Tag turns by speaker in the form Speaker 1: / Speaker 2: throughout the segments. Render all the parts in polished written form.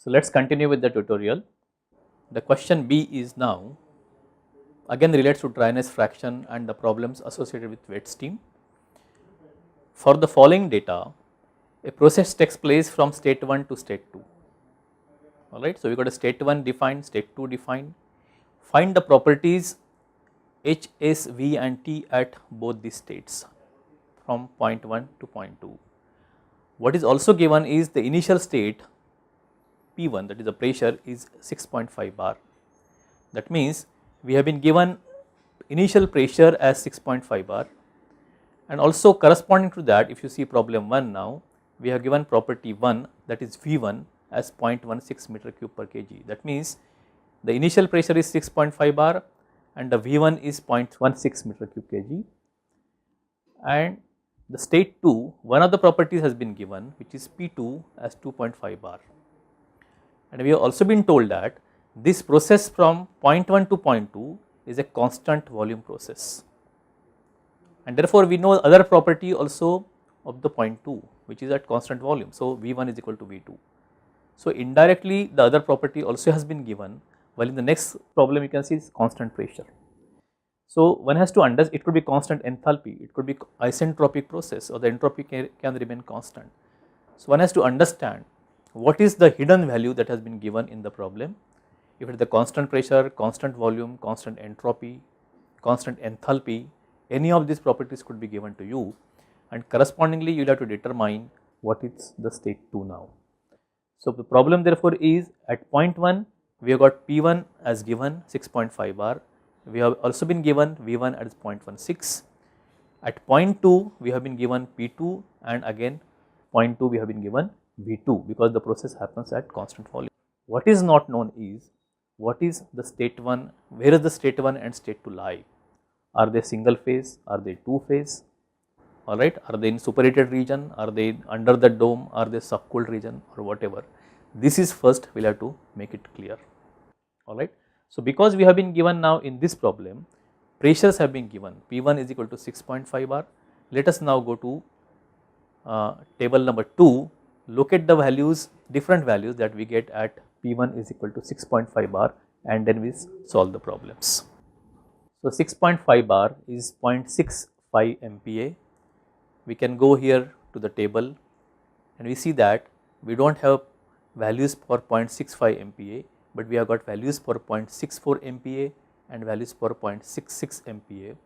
Speaker 1: So let us continue with the tutorial. The question B is now again relates to dryness fraction and the problems associated with wet steam. For the following data, a process takes place from state 1 to state 2. Alright, so we got a state 1 defined, state 2 defined. Find the properties H, S, V and T at both these states from point 1 to point 2. What is also given is the initial state P1, that is the pressure is 6.5 bar. That means we have been given initial pressure as 6.5 bar, and also corresponding to that, if you see problem 1 now, we have given property 1, that is V1 as 0.16 meter cube per kg. That means the initial pressure is 6.5 bar and the V1 is 0.16 meter cube kg, and the state 2, one of the properties has been given, which is P2 as 2.5 bar. And we have also been told that this process from point 1 to point 2 is a constant volume process, and therefore we know other property also of the point 2, which is at constant volume. So V1 is equal to V2. So indirectly the other property also has been given, while in the next problem you can see is constant pressure. So one has to understand, it could be constant enthalpy, it could be isentropic process, or the entropy can remain constant. So one has to understand what is the hidden value that has been given in the problem. If it is the constant pressure, constant volume, constant entropy, constant enthalpy, any of these properties could be given to you, and correspondingly you will have to determine what is the state 2 now. So the problem therefore is at point 1 we have got P1 as given 6.5 bar, we have also been given V1 as 0.16. At point 2 we have been given P2, and again point 2 we have been given V2, because the process happens at constant volume. What is not known is what is the state 1, where is the state 1 and state 2 lie? Are they single phase, are they two phase, alright, are they in superheated region, are they under the dome, are they subcooled region, or whatever. This is first we will have to make it clear, alright. So because we have been given now in this problem, pressures have been given, P1 is equal to 6.5 bar. Let us now go to table number 2, look at the values, different values that we get at P1 is equal to 6.5 bar, and then we solve the problems. So 6.5 bar is 0.65 MPa. We can go here to the table and we see that we do not have values for 0.65 MPa, but we have got values for 0.64 MPa and values for 0.66 MPa.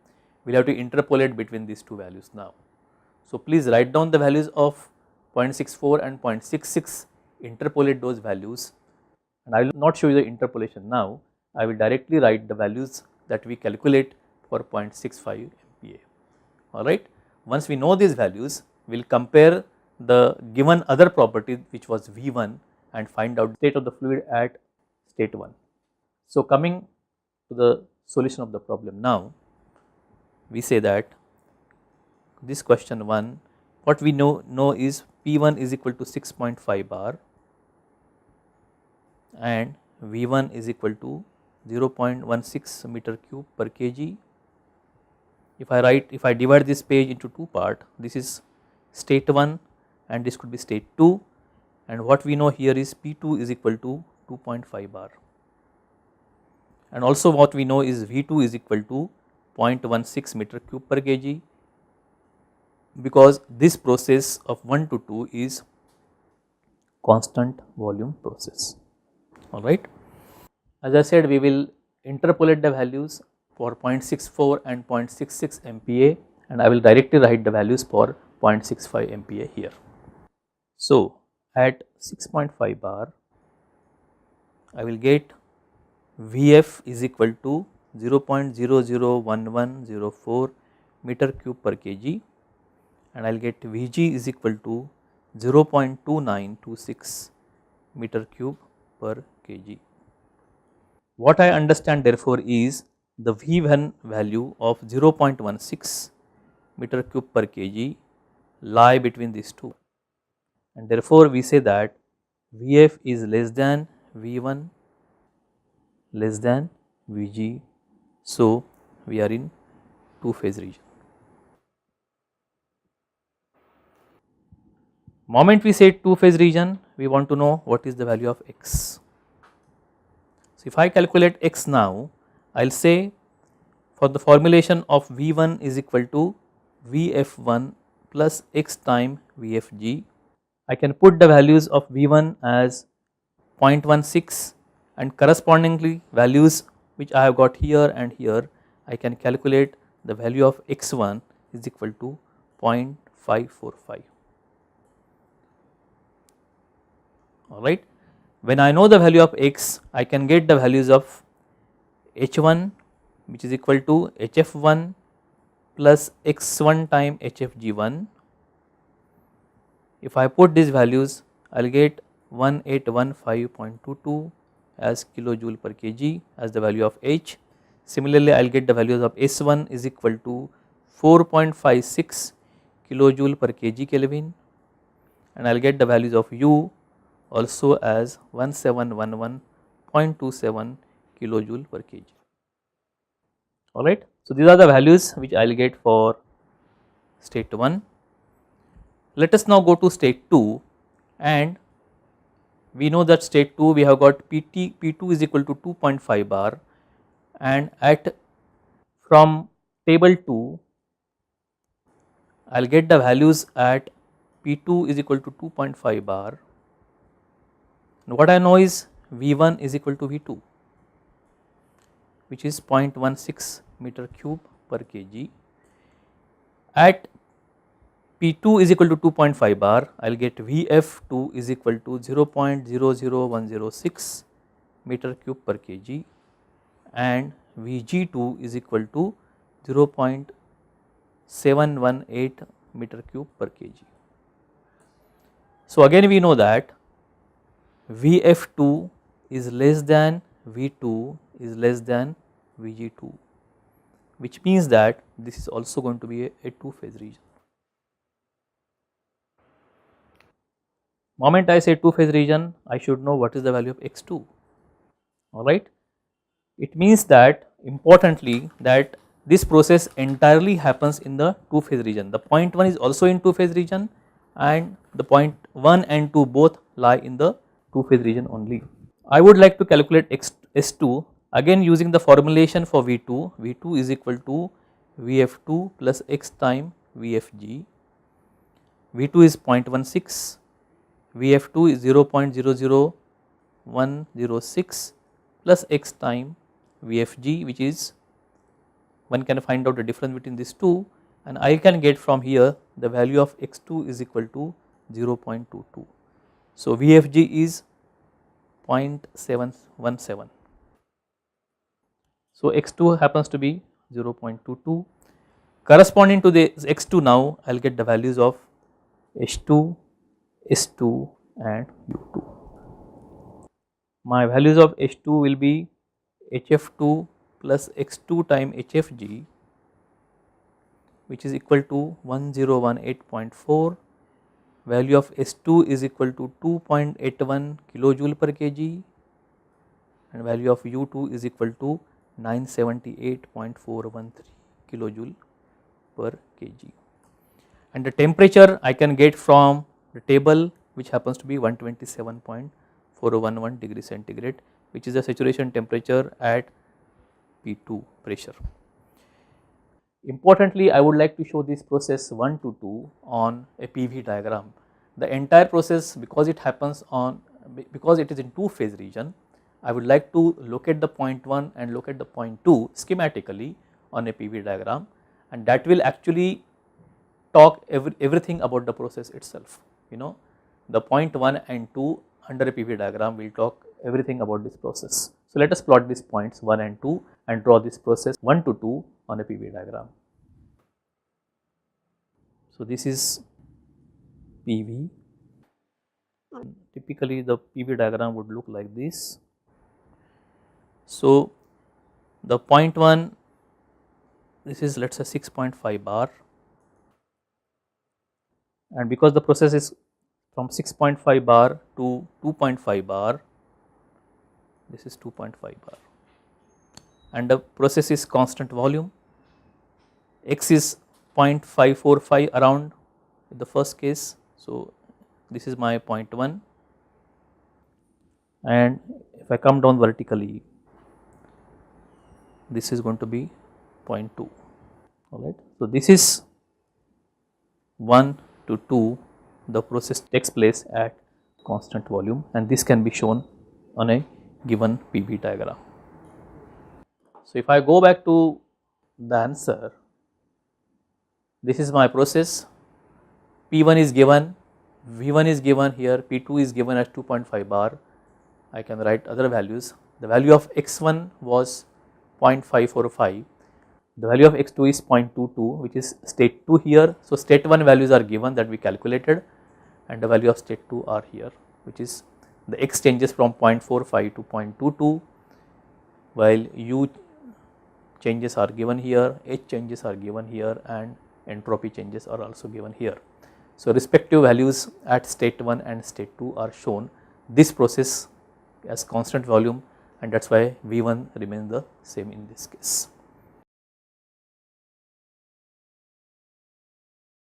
Speaker 1: We will have to interpolate between these two values now. So please write down the values of 0.64 and 0.66, interpolate those values, and I will not show you the interpolation now, I will directly write the values that we calculate for 0.65 MPa, alright. Once we know these values, we will compare the given other property which was V1 and find out state of the fluid at state 1. So coming to the solution of the problem now, we say that this question 1, what we know is P1 is equal to 6.5 bar and V1 is equal to 0.16 meter cube per kg. If I divide this page into two parts, this is state 1 and this could be state 2, and what we know here is P2 is equal to 2.5 bar, and also what we know is V2 is equal to 0.16 meter cube per kg, because this process of 1 to 2 is constant volume process, alright. As I said, we will interpolate the values for 0.64 and 0.66 MPa, and I will directly write the values for 0.65 MPa here. So at 6.5 bar, I will get Vf is equal to 0.001104 meter cube per kg, and I will get Vg is equal to 0.2926 meter cube per kg. What I understand therefore is the V1 value of 0.16 meter cube per kg lie between these two, and therefore we say that Vf is less than V1 less than Vg. So we are in two phase region. Moment we say two phase region, we want to know what is the value of x. So if I calculate x now, I will say for the formulation of V1 is equal to Vf1 plus x time Vfg. I can put the values of V1 as 0.16 and correspondingly values which I have got here and here, I can calculate the value of x1 is equal to 0.545. Alright. When I know the value of x, I can get the values of h1 which is equal to hf1 plus x1 time hfg1. If I put these values, I will get 1815.22 as kilojoule per kg as the value of h. Similarly, I will get the values of S1 is equal to 4.56 kilojoule per kg Kelvin, and I will get the values of U also as 1711.27 kilojoule per kg. Alright. So, these are the values which I will get for state 1. Let us now go to state 2, and we know that state 2 we have got P2 is equal to 2.5 bar, and at from table 2 I will get the values at P2 is equal to 2.5 bar. And what I know is V1 is equal to V2, which is 0.16 meter cube per kg. At P2 is equal to 2.5 bar, I will get Vf2 is equal to 0.00106 meter cube per kg, and Vg2 is equal to 0.718 meter cube per kg. So again we know that Vf2 is less than V2 is less than Vg2, which means that this is also going to be a two phase region. Moment I say two phase region, I should know what is the value of x2. Alright. It means that importantly that this process entirely happens in the two phase region. The point 1 is also in two phase region, and the point 1 and 2 both lie in the two phase region only. I would like to calculate S2 again using the formulation for V2. V2 is equal to Vf2 plus x time Vfg. V2 is 0.16, Vf2 is 0.00106 plus x time Vfg, which is, one can find out the difference between these two, and I can get from here the value of x2 is equal to 0.22. So Vfg is 0.717. So x2 happens to be 0.22. Corresponding to the x2 now, I will get the values of H2, S2 and U2. My values of H2 will be HF2 plus x2 time HFG, which is equal to 1018.4. Value of S2 is equal to 2.81 kilojoule per kg, and value of U2 is equal to 978.413 kilojoule per kg. And the temperature I can get from the table, which happens to be 127.411 degree centigrade, which is the saturation temperature at P2 pressure. Importantly, I would like to show this process 1 to 2 on a PV diagram. The entire process, because it happens on, because it is in two phase region, I would like to locate the point 1 and locate the point 2 schematically on a PV diagram, and that will actually talk everything about the process itself. You know, the point 1 and 2 under a PV diagram will talk everything about this process. So let us plot these points 1 and 2 and draw this process 1 to 2 on a PV diagram. So this is PV. Typically the PV diagram would look like this. So the point 1, this is, let us say 6.5 bar, and because the process is from 6.5 bar to 2.5 bar, this is 2.5 bar, and the process is constant volume. X is 0.545 around in the first case. So this is my point 1, and if I come down vertically, this is going to be point 2, alright. So, this is 1 to 2, the process takes place at constant volume, and this can be shown on a given PV diagram. So, if I go back to the answer, this is my process, P1 is given, V1 is given here, P2 is given as 2.5 bar, I can write other values. The value of x1 was 0.545, the value of x2 is 0.22, which is state 2 here. So, state 1 values are given that we calculated, and the value of state 2 are here, which is the x changes from 0.45 to 0.22, while u changes are given here, h changes are given here, and entropy changes are also given here. So, respective values at state 1 and state 2 are shown, this process as constant volume, and that is why V1 remains the same in this case.